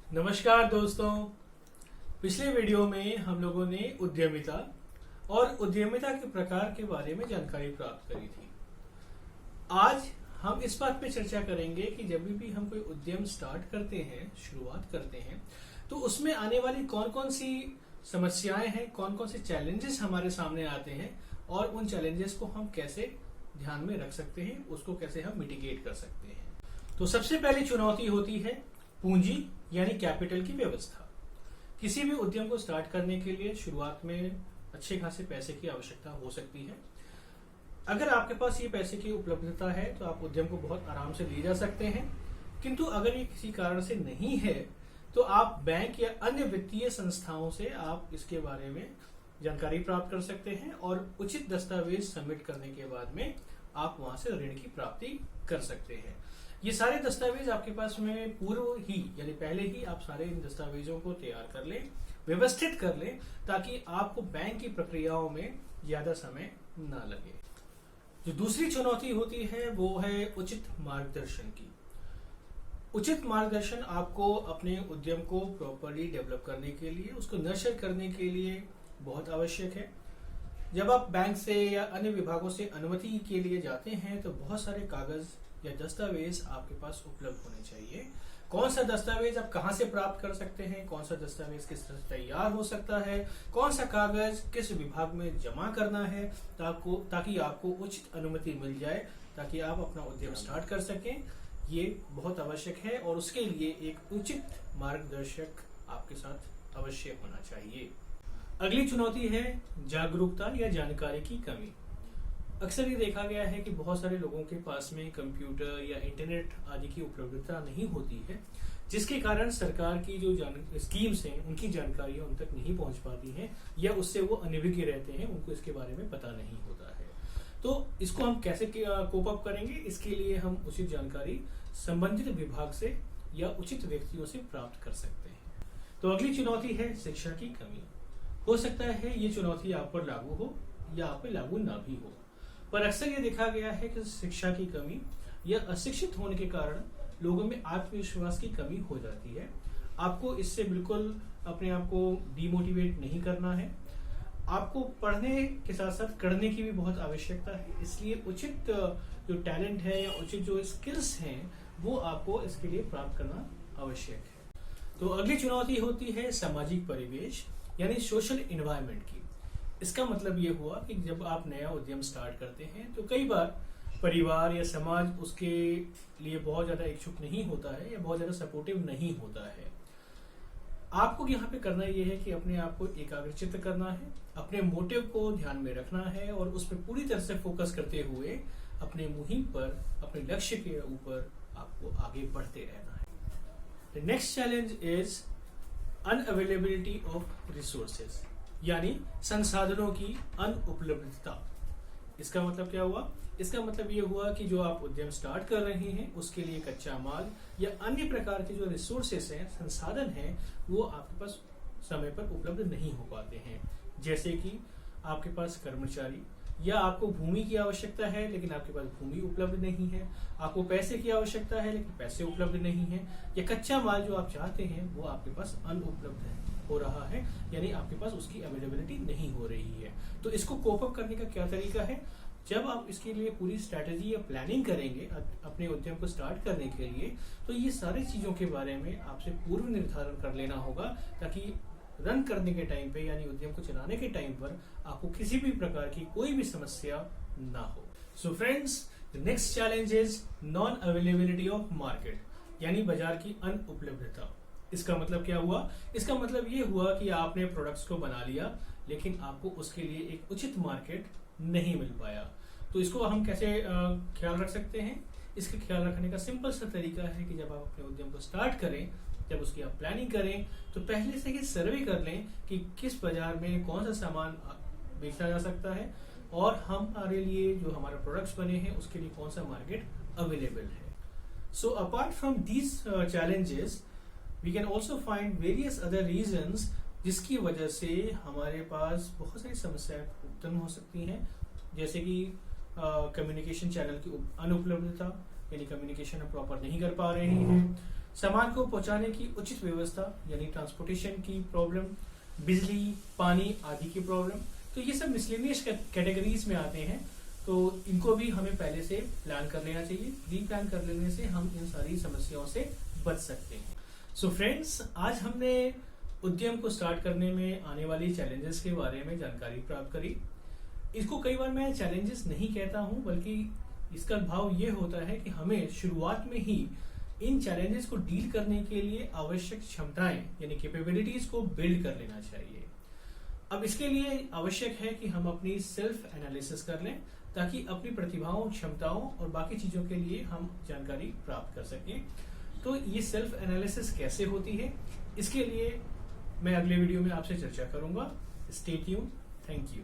नमस्कार दोस्तों। पिछले वीडियो में हम लोगों ने उद्यमिता और उद्यमिता के प्रकार के बारे में जानकारी प्राप्त करी थी। आज हम इस बात पे चर्चा करेंगे कि जब भी हम कोई उद्यम स्टार्ट करते हैं, शुरुआत करते हैं, तो उसमें आने वाली कौन कौन सी समस्याएं हैं, कौन कौन से चैलेंजेस हमारे सामने आते हैं और उन चैलेंजेस को हम कैसे ध्यान में रख सकते हैं, उसको कैसे हम मिटिगेट कर सकते हैं। तो सबसे पहली चुनौती होती है पूंजी यानी कैपिटल की व्यवस्था। किसी भी उद्यम को स्टार्ट करने के लिए शुरुआत में अच्छे खासे पैसे की आवश्यकता हो सकती है। अगर आपके पास ये पैसे की उपलब्धता है तो आप उद्यम को बहुत आराम से ले जा सकते हैं, किंतु अगर ये किसी कारण से नहीं है तो आप बैंक या अन्य वित्तीय संस्थाओं से आप इसके बारे में जानकारी प्राप्त कर सकते हैं और उचित दस्तावेज सबमिट करने के बाद में आप वहां से ऋण की प्राप्ति कर सकते हैं। ये सारे दस्तावेज आपके पास में पूर्व ही यानी पहले ही आप सारे इन दस्तावेजों को तैयार कर लें, व्यवस्थित कर लें, ताकि आपको बैंक की प्रक्रियाओं में ज्यादा समय ना लगे। जो दूसरी चुनौती होती है वो है उचित मार्गदर्शन की। उचित मार्गदर्शन आपको अपने उद्यम को प्रॉपर्ली डेवलप करने के लिए, उसको नर्चर करने के लिए बहुत आवश्यक है। जब आप बैंक से या अन्य विभागों से अनुमति के लिए जाते हैं तो बहुत सारे कागज या दस्तावेज आपके पास उपलब्ध होने चाहिए। कौन सा दस्तावेज आप कहां से प्राप्त कर सकते हैं, कौन सा दस्तावेज किस तरह से तैयार हो सकता है, कौन सा कागज किस विभाग में जमा करना है, ताकि आपको उचित अनुमति मिल जाए, ताकि आप अपना उद्यम स्टार्ट कर सकें, ये बहुत आवश्यक है। और उसके लिए एक उचित मार्गदर्शक आपके साथ अवश्य होना चाहिए। अगली चुनौती है जागरूकता या जानकारी की कमी। अक्सर ये देखा गया है कि बहुत सारे लोगों के पास में कंप्यूटर या इंटरनेट आदि की उपलब्धता नहीं होती है, जिसके कारण सरकार की जो स्कीम्स हैं उनकी जानकारियां उन तक नहीं पहुंच पाती हैं या उससे वो अनभिज्ञ रहते हैं, उनको इसके बारे में पता नहीं होता है। तो इसको हम कैसे कोप अप करेंगे, इसके लिए हम उचित जानकारी संबंधित विभाग से या उचित व्यक्तियों से प्राप्त कर सकते हैं। तो अगली चुनौती है शिक्षा की कमी। हो सकता है ये चुनौती आप पर लागू हो या आप पे लागू ना भी हो, पर अक्सर ये देखा गया है कि शिक्षा की कमी या अशिक्षित होने के कारण लोगों में आत्मविश्वास की कमी हो जाती है। आपको इससे बिल्कुल अपने आप को डिमोटिवेट नहीं करना है। आपको पढ़ने के साथ साथ करने की भी बहुत आवश्यकता है, इसलिए उचित जो टैलेंट है या उचित जो स्किल्स हैं वो आपको इसके लिए प्राप्त करना आवश्यक है। तो अगली चुनौती होती है सामाजिक परिवेश यानी सोशल एनवायरनमेंट की। इसका मतलब ये हुआ कि जब आप नया उद्यम स्टार्ट करते हैं तो कई बार परिवार या समाज उसके लिए बहुत ज्यादा इच्छुक नहीं होता है या बहुत ज्यादा सपोर्टिव नहीं होता है। आपको यहाँ पे करना ये है कि अपने आप को एकाग्रचित्त करना है, अपने मोटिव को ध्यान में रखना है और उस पर पूरी तरह से फोकस करते हुए अपने मुहिम पर, अपने लक्ष्य के ऊपर आपको आगे बढ़ते रहना है। The next challenge is unavailability of resources यानी संसाधनों की अनुपलब्धता। इसका मतलब क्या हुआ? इसका मतलब ये हुआ कि जो आप उद्यम स्टार्ट कर रहे हैं उसके लिए कच्चा माल या अन्य प्रकार के जो रिसोर्सेस हैं, संसाधन हैं, वो आपके पास समय पर उपलब्ध नहीं हो पाते हैं। जैसे कि आपके पास कर्मचारी, या आपको भूमि की आवश्यकता है लेकिन आपके पास भूमि उपलब्ध नहीं है, आपको पैसे की आवश्यकता है लेकिन पैसे उपलब्ध नहीं है, या कच्चा माल जो आप चाहते हैं वो आपके पास अनुपलब्ध हो रहा है, यानी आपके पास उसकी अवेलेबिलिटी नहीं हो रही है। तो इसको कोप अप करने का क्या तरीका है? जब आप इसके लिए पूरी स्ट्रैटेजी या प्लानिंग करेंगे अपने उद्यम को स्टार्ट करने के लिए, तो ये सारी चीजों के बारे में आपसे पूर्व निर्धारण कर लेना होगा, ताकि रन करने के टाइम पे यानी उद्यम को चलाने के टाइम पर आपको किसी भी प्रकार की कोई भी समस्या ना हो। So friends, the next challenge is non availability of market यानी बाजार की अनुपलब्धता। इसका मतलब क्या हुआ? इसका मतलब ये हुआ कि आपने प्रोडक्ट्स को बना लिया लेकिन आपको उसके लिए एक उचित मार्केट नहीं मिल पाया। तो इसको हम कैसे ख्याल रख सकते हैं? इसका ख्याल रखने का सिंपल सा तरीका है कि जब आप अपने उद्यम को स्टार्ट करें, जब उसकी आप प्लानिंग करें, तो पहले से ही सर्वे कर लें कि किस बाजार में कौन सा सामान बेचा जा सकता है और हमारे लिए जो हमारे प्रोडक्ट्स बने हैं उसके लिए कौन सा मार्केट अवेलेबल है। So apart from these challenges we can also find various other reasons जिसकी वजह से हमारे पास बहुत सारी समस्याएं उत्पन्न हो सकती हैं, जैसे कि कम्युनिकेशन चैनल की अनुपलब्धता, यानी कम्युनिकेशन हम प्रॉपर नहीं कर पा रहे हैं, सामान को पहुंचाने की उचित व्यवस्था यानी ट्रांसपोर्टेशन की प्रॉब्लम, बिजली, पानी आदि की प्रॉब्लम, तो ये सब मिसलेनियस कैटेगरीज में आते हैं। तो इनको भी हमें पहले से प्लान कर लेना चाहिए। प्री प्लान कर लेने से हम इन सारी समस्याओं से बच सकते हैं। सो फ्रेंड्स, आज हमने उद्यम को स्टार्ट करने में आने वाली चैलेंजेस के बारे में जानकारी प्राप्त करी। इसको कई बार मैं चैलेंजेस नहीं कहता हूं, बल्कि इसका भाव ये होता है कि हमें शुरुआत में ही इन चैलेंजेस को डील करने के लिए आवश्यक क्षमताएं यानी कैपेबिलिटीज को बिल्ड कर लेना चाहिए। अब इसके लिए आवश्यक है कि हम अपनी सेल्फ एनालिसिस कर लें, ताकि अपनी प्रतिभाओं, क्षमताओं और बाकी चीजों के लिए हम जानकारी प्राप्त कर सकें। तो ये सेल्फ एनालिसिस कैसे होती है, इसके लिए मैं अगले वीडियो में आपसे चर्चा करूंगा। Stay tuned. Thank you.